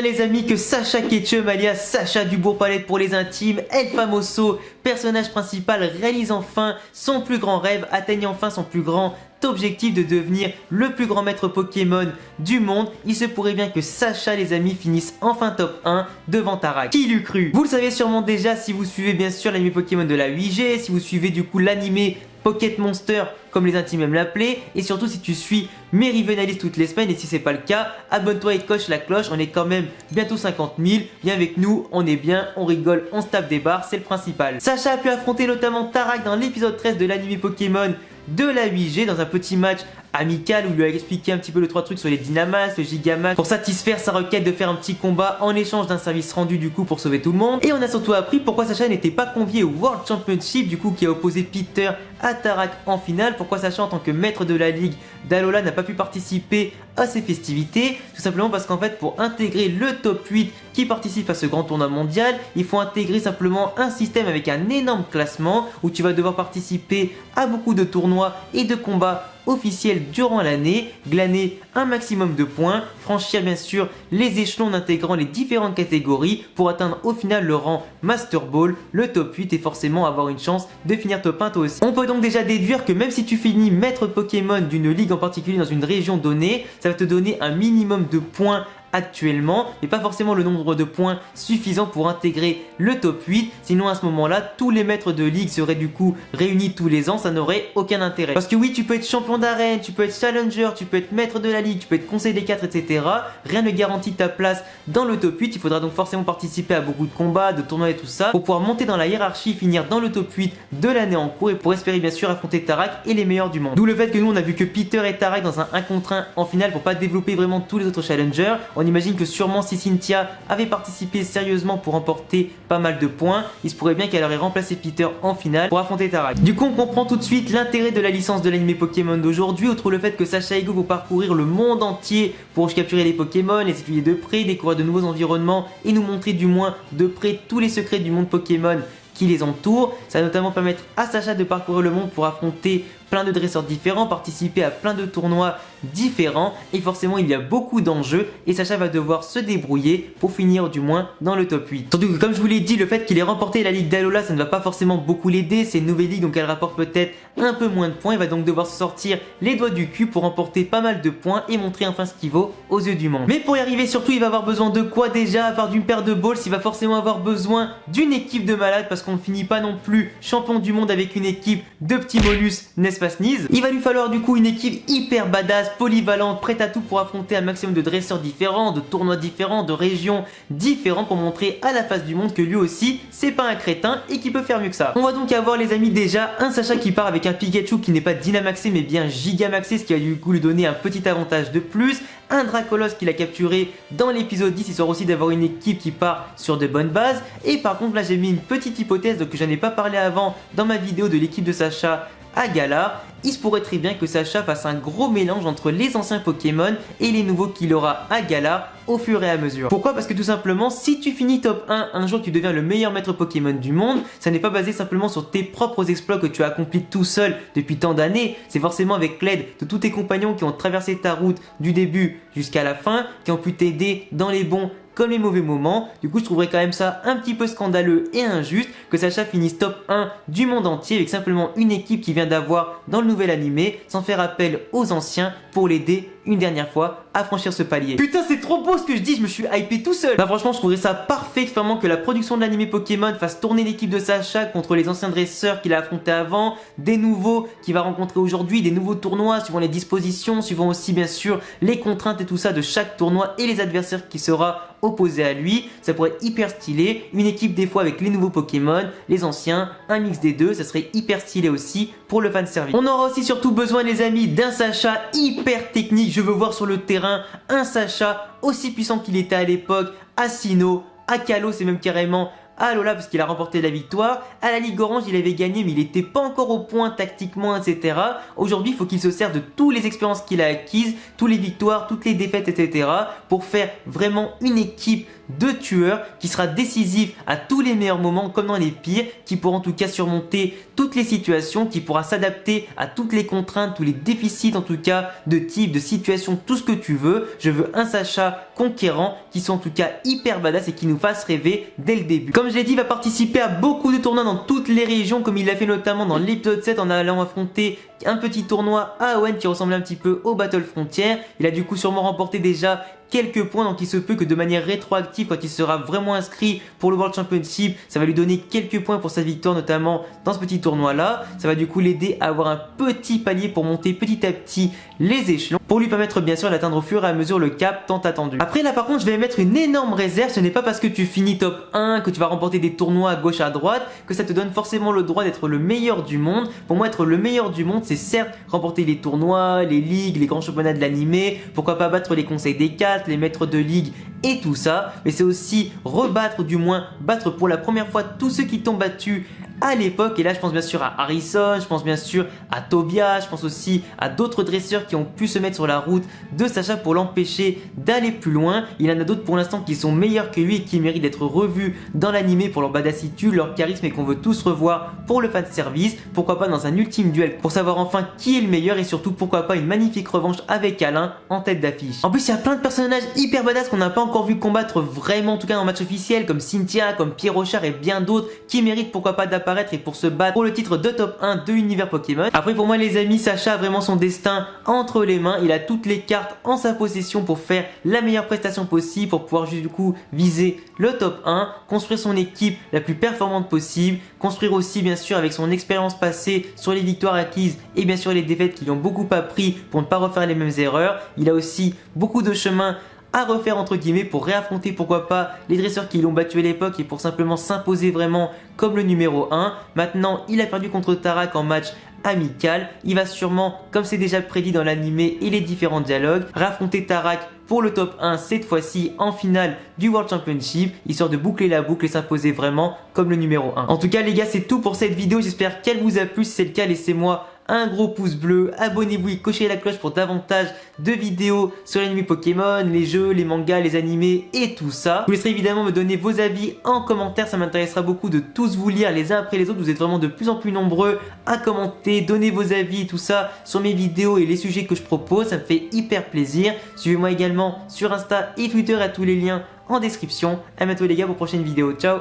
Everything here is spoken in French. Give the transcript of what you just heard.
les amis que Sacha Ketchum alias Sacha Dubourg-Palette pour les intimes, El Famoso, personnage principal, réalise enfin son plus grand rêve, atteigne enfin son plus grand objectif de devenir le plus grand maître Pokémon du monde. Il se pourrait bien que Sacha les amis finisse enfin top 1 devant Tarak. Qui l'eût cru? Vous le savez sûrement déjà si vous suivez bien sûr l'anime Pokémon de la 8G, si vous suivez du coup l'anime Pocket Monster comme les intimes aiment l'appeler, et surtout si tu suis mes reviews analyses toutes les semaines, et si c'est pas le cas, abonne-toi et coche la cloche, on est quand même bientôt 50 000, viens avec nous, on est bien, on rigole, on se tape des barres, c'est le principal. Sacha a pu affronter notamment Tarak dans l'épisode 13 de l'anime Pokémon de la 8G dans un petit match amical où il lui a expliqué un petit peu le 3 trucs sur les Dynamax, le Gigamax pour satisfaire sa requête de faire un petit combat en échange d'un service rendu du coup pour sauver tout le monde. Et on a surtout appris pourquoi Sacha n'était pas convié au World Championship du coup qui a opposé Peter à Tarak en finale, pourquoi Sacha en tant que maître de la ligue d'Alola n'a pas pu participer à ces festivités, tout simplement parce qu'en fait pour intégrer le top 8 qui participe à ce grand tournoi mondial, il faut intégrer simplement un système avec un énorme classement où tu vas devoir participer à beaucoup de tournois et de combats officiels durant l'année, glaner un maximum de points, franchir bien sûr les échelons en intégrant les différentes catégories pour atteindre au final le rang Master Ball, le top 8 et forcément avoir une chance de finir top 1 toi aussi. On peut donc déjà déduire que même si tu finis maître Pokémon d'une ligue en particulier dans une région donnée, ça va te donner un minimum de points actuellement, mais pas forcément le nombre de points suffisant pour intégrer le top 8, sinon à ce moment-là, tous les maîtres de ligue seraient du coup réunis tous les ans, ça n'aurait aucun intérêt. Parce que oui, tu peux être champion d'arène, tu peux être challenger, tu peux être maître de la ligue, tu peux être conseil des 4, etc. Rien ne garantit ta place dans le top 8, il faudra donc forcément participer à beaucoup de combats, de tournois et tout ça, pour pouvoir monter dans la hiérarchie, finir dans le top 8 de l'année en cours et pour espérer bien sûr affronter Tarak et les meilleurs du monde. D'où le fait que nous on a vu que Peter et Tarak dans un 1 contre 1 en finale pour pas développer vraiment tous les autres challengers. On imagine que sûrement si Cynthia avait participé sérieusement pour remporter pas mal de points, il se pourrait bien qu'elle aurait remplacé Peter en finale pour affronter Tarak. Du coup on comprend tout de suite l'intérêt de la licence de l'anime Pokémon d'aujourd'hui, outre le fait que Sacha et Go vont parcourir le monde entier pour capturer les Pokémon, les étudier de près, découvrir de nouveaux environnements et nous montrer du moins de près tous les secrets du monde Pokémon qui les entourent. Ça va notamment permettre à Sacha de parcourir le monde pour affronter plein de dresseurs différents, participer à plein de tournois différents et forcément il y a beaucoup d'enjeux et Sacha va devoir se débrouiller pour finir du moins dans le top 8. Surtout que comme je vous l'ai dit, le fait qu'il ait remporté la ligue d'Alola ça ne va pas forcément beaucoup l'aider, c'est une nouvelle ligue donc elle rapporte peut-être un peu moins de points, il va donc devoir se sortir les doigts du cul pour remporter pas mal de points et montrer enfin ce qu'il vaut aux yeux du monde. Mais pour y arriver surtout il va avoir besoin de quoi déjà, à part d'une paire de balls, il va forcément avoir besoin d'une équipe de malades parce qu'on ne finit pas non plus champion du monde avec une équipe de petits mollusques, n'est-ce pas Sneeze? Il va lui falloir du coup une équipe hyper badass, polyvalente, prête à tout pour affronter un maximum de dresseurs différents, de tournois différents, de régions différentes pour montrer à la face du monde que lui aussi c'est pas un crétin et qu'il peut faire mieux que ça. On va donc avoir les amis déjà un Sacha qui part avec un Pikachu qui n'est pas Dynamaxé mais bien Gigamaxé, ce qui va du coup lui donner un petit avantage de plus, un Dracolos qu'il a capturé dans l'épisode 10 histoire aussi d'avoir une équipe qui part sur de bonnes bases. Et par contre là j'ai mis une petite hypothèse donc que j'en ai pas parlé avant dans ma vidéo de l'équipe de Sacha à Galar. Il se pourrait très bien que Sacha fasse un gros mélange entre les anciens Pokémon et les nouveaux qu'il aura à Galar au fur et à mesure. Pourquoi? Parce que tout simplement, si tu finis top 1 un jour tu deviens le meilleur maître Pokémon du monde, ça n'est pas basé simplement sur tes propres exploits que tu as accomplis tout seul depuis tant d'années, c'est forcément avec l'aide de tous tes compagnons qui ont traversé ta route du début jusqu'à la fin, qui ont pu t'aider dans les bons comme les mauvais moments. Du coup je trouverais quand même ça un petit peu scandaleux et injuste que Sacha finisse top 1 du monde entier avec simplement une équipe qui vient d'avoir dans le nouvel animé sans faire appel aux anciens pour l'aider une dernière fois à franchir ce palier. Putain c'est trop beau ce que je dis, je me suis hypé tout seul. Bah franchement je trouverais ça parfait vraiment que la production de l'anime Pokémon fasse tourner l'équipe de Sacha contre les anciens dresseurs qu'il a affrontés avant, des nouveaux qu'il va rencontrer aujourd'hui, des nouveaux tournois suivant les dispositions, suivant aussi bien sûr les contraintes et tout ça de chaque tournoi et les adversaires qui sera opposé à lui. Ça pourrait être hyper stylé, une équipe des fois avec les nouveaux Pokémon, les anciens, un mix des deux, ça serait hyper stylé aussi pour le fanservice. On aura aussi surtout besoin les amis d'un Sacha hyper technique, je veux voir sur le terrain un Sacha aussi puissant qu'il était à l'époque, à Sinnoh, à Kalos et même carrément à Lola parce qu'il a remporté la victoire. À la Ligue Orange, il avait gagné, mais il n'était pas encore au point tactiquement, etc. Aujourd'hui, il faut qu'il se serve de toutes les expériences qu'il a acquises, toutes les victoires, toutes les défaites, etc. pour faire vraiment une équipe de tueurs qui sera décisif à tous les meilleurs moments comme dans les pires, qui pourra en tout cas surmonter toutes les situations, qui pourra s'adapter à toutes les contraintes, tous les déficits en tout cas de type, de situation, tout ce que tu veux. Je veux un Sacha conquérant qui soit en tout cas hyper badass et qui nous fasse rêver dès le début. Comme je l'ai dit, il va participer à beaucoup de tournois dans toutes les régions comme il l'a fait notamment dans l'épisode 7 en allant affronter un petit tournoi à Owen qui ressemblait un petit peu au Battle Frontier. Il a du coup sûrement remporté déjà quelques points, donc il se peut que de manière rétroactive, quand il sera vraiment inscrit pour le World Championship, ça va lui donner quelques points pour sa victoire, notamment dans ce petit tournoi là. Ça va du coup l'aider à avoir un petit palier pour monter petit à petit les échelons, pour lui permettre bien sûr d'atteindre au fur et à mesure le cap tant attendu. Après là par contre je vais mettre une énorme réserve, ce n'est pas parce que tu finis top 1, que tu vas remporter des tournois à gauche à droite, que ça te donne forcément le droit d'être le meilleur du monde. Pour moi être le meilleur du monde c'est certes remporter les tournois, les ligues, les grands championnats de l'animé, pourquoi pas battre les conseils des 4, les maîtres de ligue et tout ça, mais c'est aussi rebattre, du moins battre pour la première fois tous ceux qui t'ont battu à l'époque. Et là je pense bien sûr à Harrison, je pense bien sûr à Tobias, je pense aussi à d'autres dresseurs qui ont pu se mettre sur la route de Sacha pour l'empêcher d'aller plus loin. Il y en a d'autres pour l'instant qui sont meilleurs que lui et qui méritent d'être revus dans l'animé pour leur badassitude, leur charisme et qu'on veut tous revoir pour le fan service. Pourquoi pas dans un ultime duel pour savoir enfin qui est le meilleur et surtout pourquoi pas une magnifique revanche avec Alain en tête d'affiche. En plus il y a plein de personnages hyper badass qu'on n'a pas encore vu combattre vraiment en tout cas dans le match officiel comme Cynthia, comme Pierre Rochard et bien d'autres qui méritent pourquoi pas d'apparaître et pour se battre pour le titre de top 1 de l'univers Pokémon. Après pour moi les amis, Sacha a vraiment son destin entre les mains, il a toutes les cartes en sa possession pour faire la meilleure prestation possible, pour pouvoir du coup viser le top 1, construire son équipe la plus performante possible, construire aussi bien sûr avec son expérience passée sur les victoires acquises et bien sûr les défaites qui lui ont beaucoup appris pour ne pas refaire les mêmes erreurs. Il a aussi beaucoup de chemin à refaire entre guillemets pour réaffronter pourquoi pas les dresseurs qui l'ont battu à l'époque et pour simplement s'imposer vraiment comme le numéro 1. Maintenant il a perdu contre Tarak en match amical, il va sûrement, comme c'est déjà prédit dans l'animé et les différents dialogues, réaffronter Tarak pour le top 1 cette fois-ci en finale du World Championship, histoire de boucler la boucle et s'imposer vraiment comme le numéro 1. En tout cas les gars, c'est tout pour cette vidéo, j'espère qu'elle vous a plu. Si c'est le cas, laissez-moi un gros pouce bleu, abonnez-vous et cochez la cloche pour davantage de vidéos sur l'anime Pokémon, les jeux, les mangas, les animés et tout ça. Je vous laisserai évidemment me donner vos avis en commentaire, ça m'intéressera beaucoup de tous vous lire les uns après les autres. Vous êtes vraiment de plus en plus nombreux à commenter, donner vos avis et tout ça sur mes vidéos et les sujets que je propose, ça me fait hyper plaisir. Suivez-moi également sur Insta et Twitter, à tous les liens en description. À bientôt les gars pour une prochaine vidéo, ciao.